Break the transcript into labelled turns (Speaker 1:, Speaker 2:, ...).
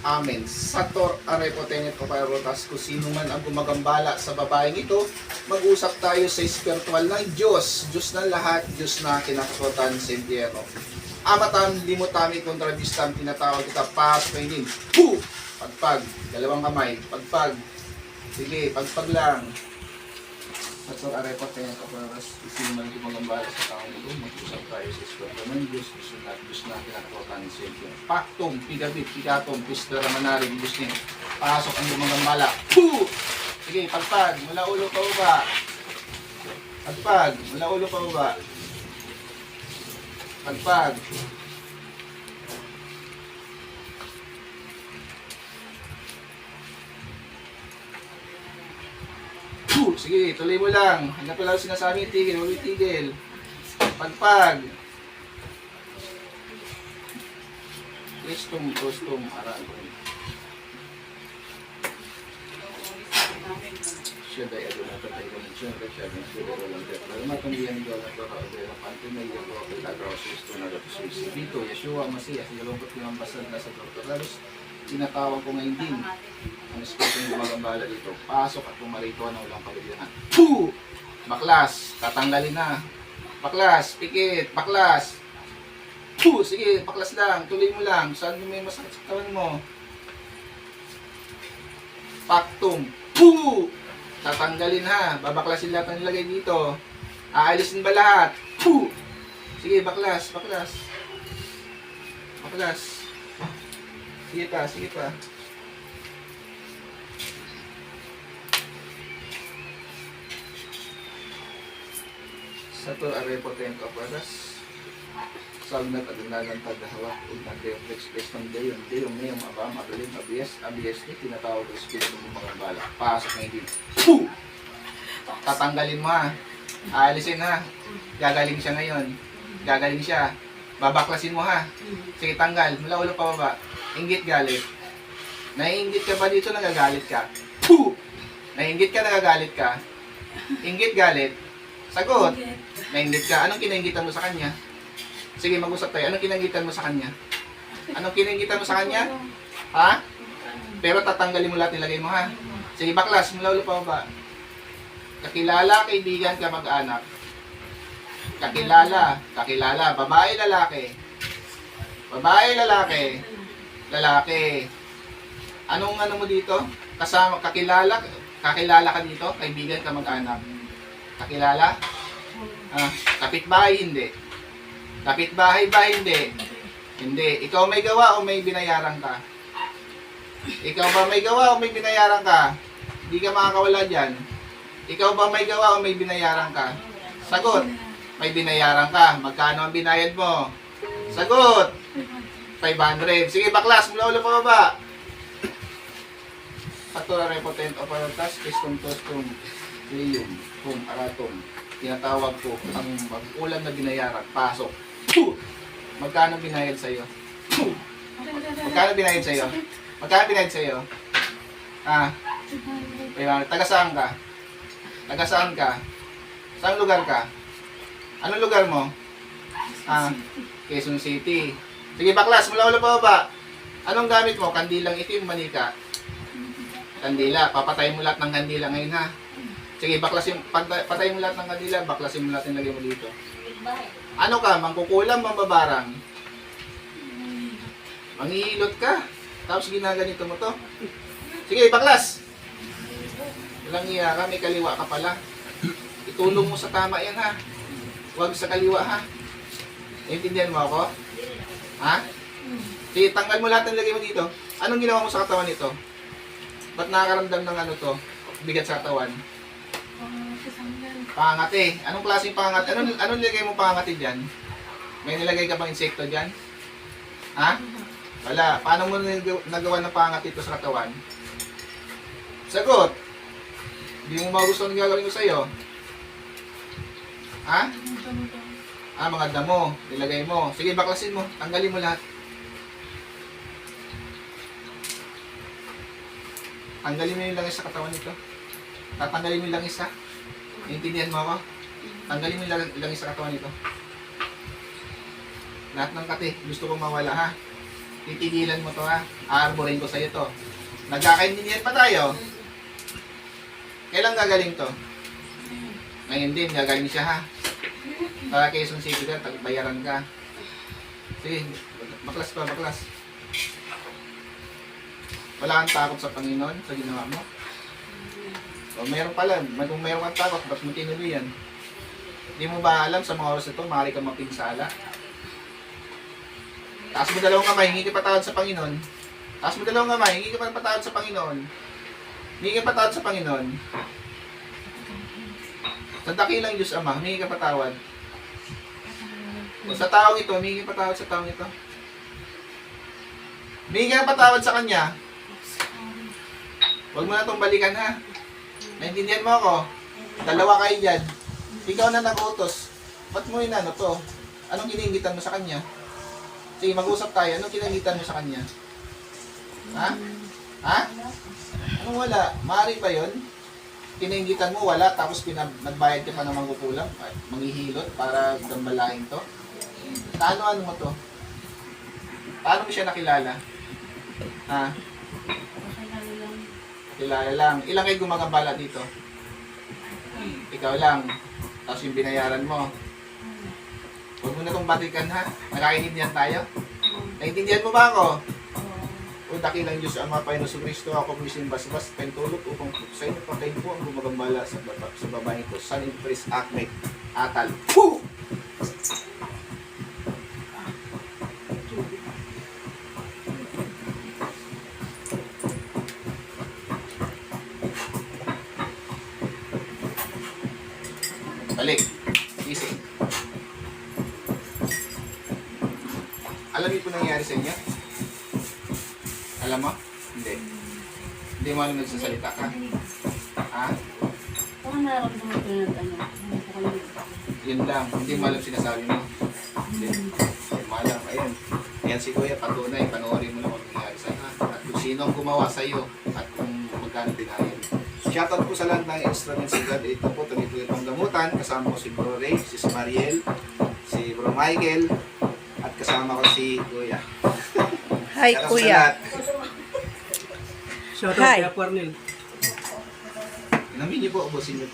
Speaker 1: Amen. Sator arepotenet o parotas, kung sino man ang gumagambala sa babaeng ito, mag-usap tayo sa espiritual ng Diyos. Diyos ng lahat, Diyos na kinakakotan sa impyerno. Amatan, limutami, kontrabistan, tinatawag kita, pas, painin. Pu! Pagpag. Dalawang kamay. Pagpag. Sige, pagpag lang. Sator arepotenet o parotas, kung sino man ang gumagambala sa taong ito, mag-usap tayo sa espiritual ng Diyos. Diyos na kinakakotan sa impyerno. Paktum, pigabit, pigatom, pistera manari, Diyos niya. Pasok ang gumagambala. Pu! Sige, pagpag. Mula ulo pa baba. Pagpag. Mula ulo pa baba. Pagpag. Sige, tuloy mo lang. Hanggang pa lang sinasabi, tigil, huwag tigil. Pagpag. Custom, aragon. Siya dahil ito na tatay ko ng siyempre, siya ng siyempre ko lang dito. Pero matundihan ko na ito, kaudela, pantunay ko, pagkagrosis ko na rapusuisi. Dito, Yeshua, Masiyas, nilungkot ko ng basad na sa Dr. Carlos. Tinatawag ko ngayon din. Ang espiritu ng gumagambala dito. Pasok at pumarito na walang pagalihan. Puh! Baklas, tatanggalin na. Baklas, pikit, baklas. Puh! Sige, baklas lang. Tuloy mo lang. Saan may masakit sa katawan mo? Paktum. Puh! Tatanggalin ha. Babaklasin lahat ang nilagay dito. Aalisin ba lahat? Puh! Sige, baklas, baklas. Baklas. Sige pa, sige pa. Sator arepotento paras. Salnat adanagan tadahawak ug nagdayong express ng dayon ngayong abam abalim abiyas ni tinatawag ng espiritu ng mga bala. Pasok na hindi. Puh! Tatanggalin mo ha. Aalisin ha. Gagaling siya ngayon. Gagaling siya. Babaklasin mo ha. Sige, tanggal. Mula ulo pa baba. Inggit galit. Naiinggit ka ba dito? Nagagalit ka? Puh! Naiinggit ka, nagagalit ka? Inggit galit? Sagot. Nainggit ka. Anong kinainggitan mo sa kanya? Sige, mag-usap tayo. Anong kinainggitan mo sa kanya? Anong kinainggitan mo sa kanya? Ha? Pero tatanggalin mo lahat, nilagay mo ha. Sige, baklas. Mula ulo pa baba. Kakilala, kaibigan, kamag-anak. Kakilala. Babae, lalaki. Babae, lalaki. Lalaki. Anong ano mo dito? Kasama, kakilala ka dito? Kaibigan, kamag-anak. Kakilala? Kapitbahay, hindi. Kapitbahay ba, hindi? Hindi. Ikaw may gawa o may binayaran ka? Ikaw ba may gawa o may binayaran ka? Hindi ka makakawala dyan. Ikaw ba may gawa o may binayaran ka? Sagot. May binayaran ka. Magkano ang binayad mo? Sagot. 500. Sige, baklas. Mula ulo pa baba. Patura repotent operatas, kistum tostum, liyum, kum, aratum. Tinatawag ko ang mag-ulam na binayaran. Pasok. Puh! Magkano binayad sa'yo? Puh! Magkano binayad sa'yo? Magkano binayad sa'yo? Taga saan ka? Taga saan ka? Saan lugar ka? Anong lugar mo? Quezon City. Sige, baklas. Mula ulo pa baba. Anong gamit mo? Kandilang itim, manika. Kandila. Papatayin mo lahat ng kandila ngayon ha. Sige, baklasin, patayin mo lahat ng kandila. Baklasin mo lahat yung lagay mo dito. Ano ka? Mangkukulam, mambabarang? Manghihilot ka. Tapos ginaganito mo to. Sige, baklas. Walang iya ka. May kaliwa ka pala. Itulong mo sa tama yan ha. Huwag sa kaliwa ha. Intindihan mo ako? Ha? Sige, tanggal mo lahat ng lagay mo dito. Anong ginawa mo sa katawan nito? Ba't nakakaramdam ng ano to? Bigat sa katawan? Pangati. Anong klaseng pangati? Anong nilagay mo pangati dyan? May nilagay ka bang insekto dyan? Ha? Wala. Paano mo nagawa ng pangati ito sa katawan? Sagot. Hindi mo magustuhan ang gagawin ko sa'yo. Ha? Mga damo. Nilagay mo. Sige, baklasin mo. Tanggalin mo lahat. Tanggalin mo yung langis sa katawan nito. Tatanggalin mo yung langis ha. Intindihan mo ako? Tanggalin mo yung langis sa katawan nito. Lahat ng kati. Gusto kong mawala ha. Titigilan mo to ha. Aarborin ko sa'yo to. Nagkakaintindihan pa tayo. Kailan gagaling to? Ngayon din, gagaling siya ha. Para kay Quezon City ka, tagbayaran ka. Sige, baklas pa, baklas. Wala kang takot sa Panginoon sa ginawa mo? O meron pala, kung meron kang takot, ba't mo tinuloy yan? Hindi mo ba alam sa mga oras ito, maaari kang mapinsala? Taas mo dalawang kamay, hingi ka patawad sa Panginoon. Taas mo dalawang kamay, hingi ka patawad sa Panginoon. Hingi ka patawad sa Panginoon. Sa dakilang Diyos Ama, hingi ka patawad. O sa taong ito, hingi ka patawad sa taong ito. Hingi ka patawad sa kanya. Huwag mo na itong balikan ha. Naintindihan mo ako? Dalawa kayo dyan. Ikaw na nag-utos. Ba't mo inano to? Anong kiniingitan mo sa kanya? Sige, mag-usap tayo. Anong kiniingitan mo sa kanya? Ha? Ha? Anong wala? Maaari ba yun? Kiniingitan mo, wala, tapos nagbayad ka pa ng mangkukulam, manghihilot para gambalain to? Ano mo to? Paano mo siya nakilala? Ha? Kilala lang. Ilang kayo gumagambala dito? Ikaw lang. Tapos yung binayaran mo. Huwag mo na itong batikan ha. Nakakaintindihan tayo? Naintindihan mo ba ako? O dakilang Diyos ang Panginoon sa Kristo, ako po isimbasbas, pentulot upang sa inyo patay po ang gumagambala sa babae ko. San Impres Ahmed Atal. Puh! Balik. Gising. Alam niyo po nangyari sa inyo? Alam mo? Hindi. Hindi mo alam nagsasalita ka? Ha?
Speaker 2: Baka nararamdaman ko na
Speaker 1: Yun lang. Hindi mo alam sinasabi mo. Hindi. Hindi mo alam. Ayun. Ayan si Kuya, patunay. Panoorin mo lang kung nangyari sa at kung sino ang gumawa sa iyo at kung magkano binayad. Shoutout po sa lahat ng instruments si God. Ito po, tuloy-tuloy pang gamutan. Kasama ko si Bro Ray, si Mariel, si Bro Michael, at kasama ko si Kuya.
Speaker 3: Hi, Kuya.
Speaker 4: Shoutout
Speaker 3: Hi.
Speaker 4: kay Cornel.
Speaker 1: Inamin niyo po, ubusin niyo po.